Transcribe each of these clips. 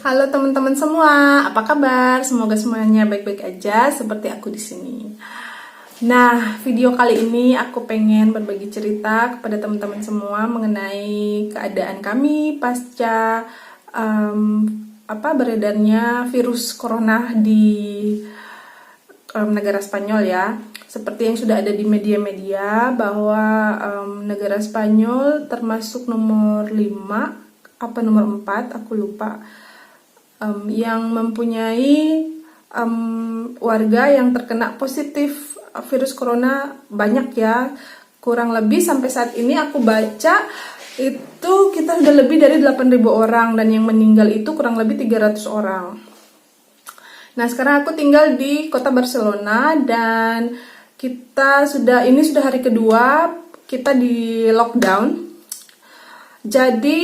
Halo teman-teman semua, apa kabar? Semoga semuanya baik-baik aja seperti aku di sini. Nah, video kali ini aku pengen berbagi cerita kepada teman-teman semua mengenai keadaan kami pasca beredarnya virus corona di negara Spanyol ya. Seperti yang sudah ada di media-media bahwa negara Spanyol termasuk nomor 5 apa nomor 4 aku lupa, yang mempunyai warga yang terkena positif virus corona banyak ya. Kurang lebih sampai saat ini aku baca itu kita udah lebih dari 8.000 orang dan yang meninggal itu kurang lebih 300 orang. Nah, sekarang aku tinggal di kota Barcelona dan ini sudah hari kedua kita di lockdown. Jadi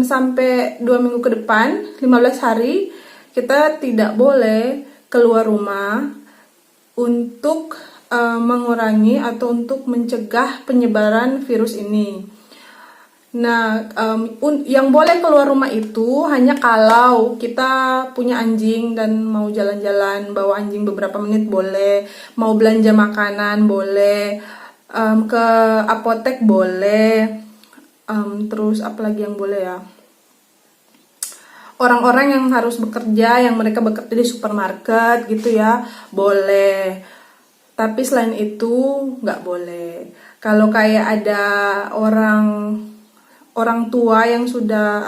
sampai 2 minggu ke depan, 15 hari, kita tidak boleh keluar rumah untuk mengurangi atau untuk mencegah penyebaran virus ini. Nah, yang boleh keluar rumah itu hanya kalau kita punya anjing dan mau jalan-jalan, bawa anjing beberapa menit boleh, mau belanja makanan boleh, ke apotek boleh. Terus apalagi yang boleh ya, orang-orang yang harus bekerja, yang mereka bekerja di supermarket gitu ya, boleh. Tapi selain itu nggak boleh. Kalau kayak ada orang tua yang sudah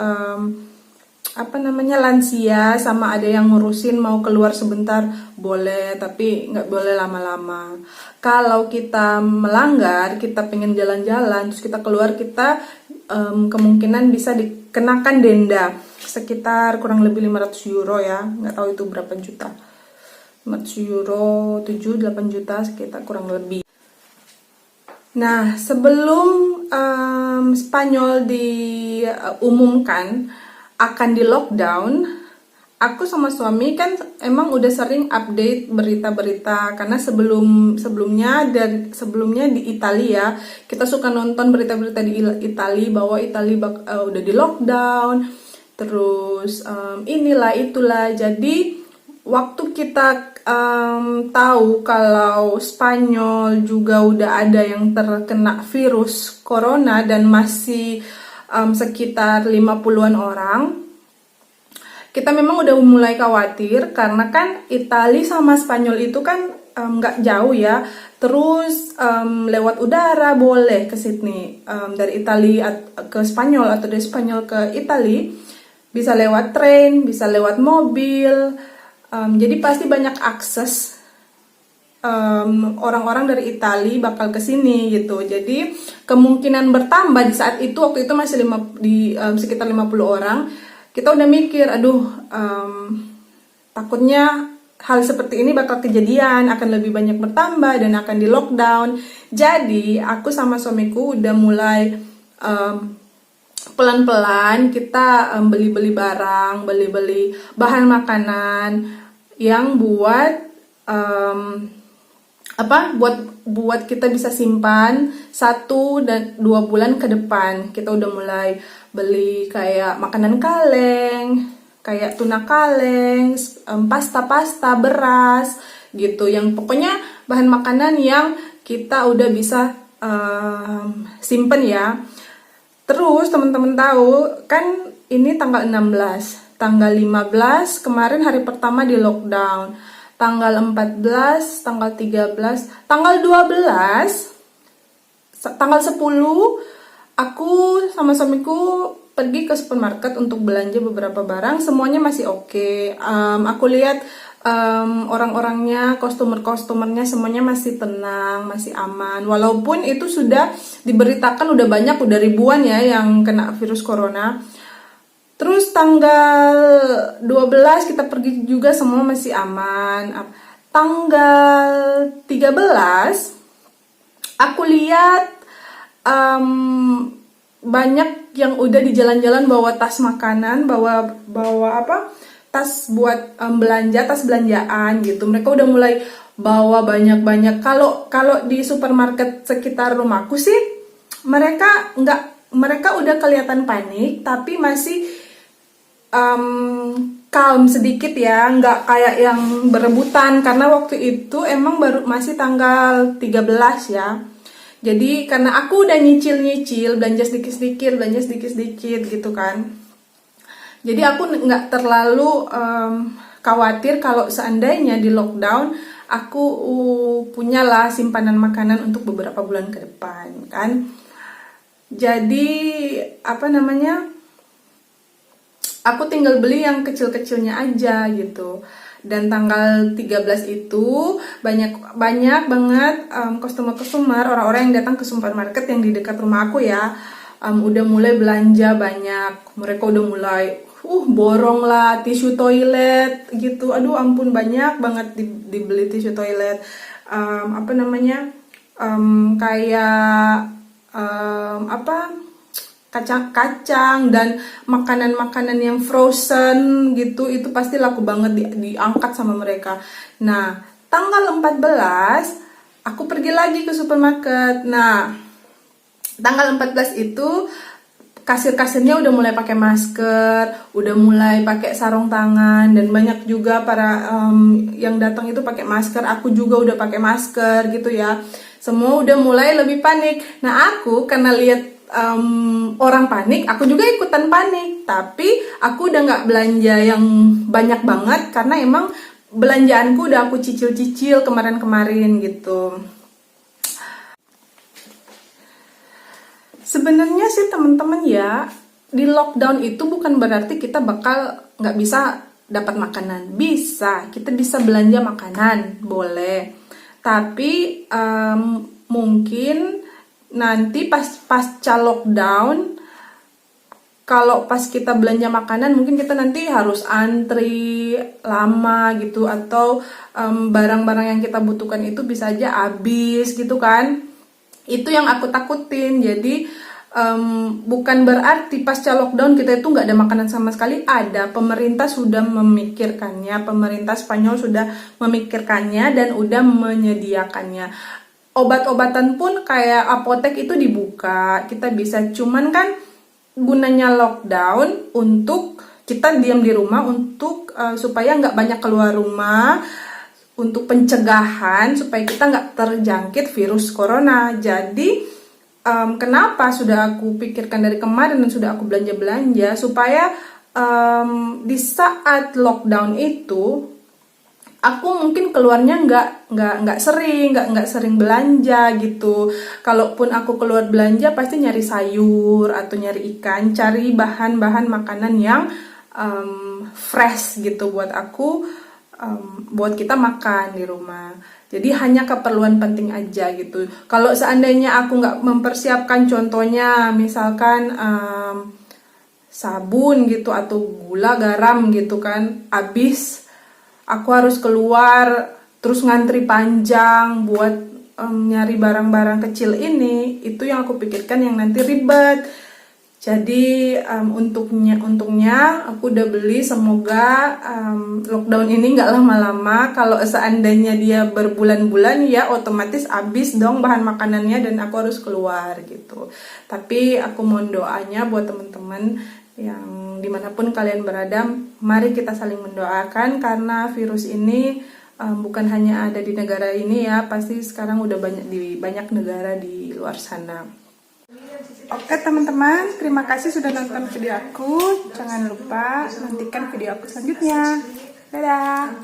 lansia, sama ada yang ngurusin mau keluar sebentar boleh, tapi nggak boleh lama-lama. Kalau kita melanggar, kita pengen jalan-jalan terus kita keluar, kita kemungkinan bisa dikenakan denda sekitar kurang lebih 500 euro ya, nggak tahu itu berapa juta, 500 euro 7-8 juta sekitar kurang lebih. Nah, sebelum Spanyol diumumkan akan di lockdown, aku sama suami kan emang udah sering update berita-berita, karena sebelumnya di Italia kita suka nonton berita-berita di Italia bahwa Italia udah di lockdown, terus inilah itulah. Jadi waktu kita tahu kalau Spanyol juga udah ada yang terkena virus corona dan masih sekitar 50-an orang, kita memang udah mulai khawatir karena kan Italia sama Spanyol itu kan nggak jauh ya. Terus lewat udara boleh ke Sydney, dari Italia ke Spanyol atau dari Spanyol ke Italia bisa lewat train, bisa lewat mobil. Jadi pasti banyak akses orang-orang dari Italia bakal ke sini gitu. Jadi kemungkinan bertambah di saat itu, waktu itu masih sekitar 50 orang. Kita udah mikir, takutnya hal seperti ini bakal kejadian, akan lebih banyak bertambah dan akan di lockdown. Jadi aku sama suamiku udah mulai pelan-pelan kita beli-beli barang, beli-beli bahan makanan yang buat buat kita bisa simpan 1 dan 2 bulan ke depan. Kita udah mulai beli kayak makanan kaleng, kayak tuna kaleng, pasta-pasta, beras gitu, yang pokoknya bahan makanan yang kita udah bisa simpen ya. Terus teman-teman tahu kan ini tanggal 16, tanggal 15 kemarin hari pertama di lockdown, tanggal 14, tanggal 13, tanggal 12, tanggal 10 aku sama suamiku pergi ke supermarket untuk belanja beberapa barang, semuanya masih oke. Aku lihat orang-orangnya, customernya semuanya masih tenang, masih aman. Walaupun itu sudah diberitakan udah banyak, udah ribuan ya yang kena virus corona. Terus tanggal 12 kita pergi juga, semua masih aman. Tanggal 13 aku lihat banyak yang udah di jalan-jalan bawa tas makanan, bawa tas buat belanja, tas belanjaan gitu. Mereka udah mulai bawa banyak-banyak. Kalau di supermarket sekitar rumahku sih mereka udah kelihatan panik, tapi masih calm sedikit ya, nggak kayak yang berebutan, karena waktu itu emang baru masih tanggal 13 ya. Jadi karena aku udah nyicil-nyicil, belanja sedikit-sedikit gitu kan. Jadi aku nggak terlalu khawatir kalau seandainya di lockdown, aku punyalah simpanan makanan untuk beberapa bulan ke depan kan. Jadi apa namanya, aku tinggal beli yang kecil-kecilnya aja gitu. Dan tanggal 13 itu banyak banget customer orang-orang yang datang ke supermarket yang di dekat rumah aku ya, udah mulai belanja banyak. Mereka udah mulai borong lah tisu toilet gitu. Aduh ampun, banyak banget dibeli tisu toilet. Apa namanya, kayak kacang-kacang dan makanan-makanan yang frozen gitu, itu pasti laku banget diangkat sama mereka. Nah, tanggal 14 aku pergi lagi ke supermarket. Nah, tanggal 14 itu kasir-kasirnya udah mulai pakai masker, udah mulai pakai sarung tangan, dan banyak juga para yang datang itu pakai masker. Aku juga udah pakai masker gitu ya. Semua udah mulai lebih panik. Nah, aku karena lihat orang panik, aku juga ikutan panik. Tapi aku udah nggak belanja yang banyak banget karena emang belanjaanku udah aku cicil-cicil kemarin-kemarin gitu. Sebenarnya sih teman-teman ya, di lockdown itu bukan berarti kita bakal nggak bisa dapat makanan. Bisa, kita bisa belanja makanan, boleh. Tapi mungkin nanti pasca lockdown, kalau pas kita belanja makanan mungkin kita nanti harus antri lama gitu, atau barang-barang yang kita butuhkan itu bisa aja habis gitu kan. Itu yang aku takutin. Jadi bukan berarti pasca lockdown kita itu nggak ada makanan sama sekali. Ada, pemerintah sudah memikirkannya, pemerintah Spanyol sudah memikirkannya dan udah menyediakannya. Obat-obatan pun kayak apotek itu dibuka, kita bisa. Cuman kan gunanya lockdown untuk kita diam di rumah, untuk supaya nggak banyak keluar rumah, untuk pencegahan supaya kita nggak terjangkit virus corona. Jadi kenapa sudah aku pikirkan dari kemarin dan sudah aku belanja-belanja supaya di saat lockdown itu aku mungkin keluarnya nggak sering belanja gitu. Kalaupun aku keluar belanja pasti nyari sayur atau nyari ikan, cari bahan-bahan makanan yang fresh gitu buat aku, buat kita makan di rumah. Jadi hanya keperluan penting aja gitu. Kalau seandainya aku nggak mempersiapkan, contohnya misalkan sabun gitu atau gula, garam gitu kan, habis, aku harus keluar terus ngantri panjang buat nyari barang-barang kecil ini, itu yang aku pikirkan yang nanti ribet. Jadi untungnya aku udah beli. Semoga lockdown ini nggak lama-lama. Kalau seandainya dia berbulan-bulan ya otomatis habis dong bahan makanannya dan aku harus keluar gitu. Tapi aku mohon doanya buat teman-teman yang dimanapun kalian berada, mari kita saling mendoakan, karena virus ini bukan hanya ada di negara ini ya, pasti sekarang udah banyak negara di luar sana. Oke teman-teman, terima kasih sudah nonton video aku. Jangan lupa nantikan video aku selanjutnya. Dadah.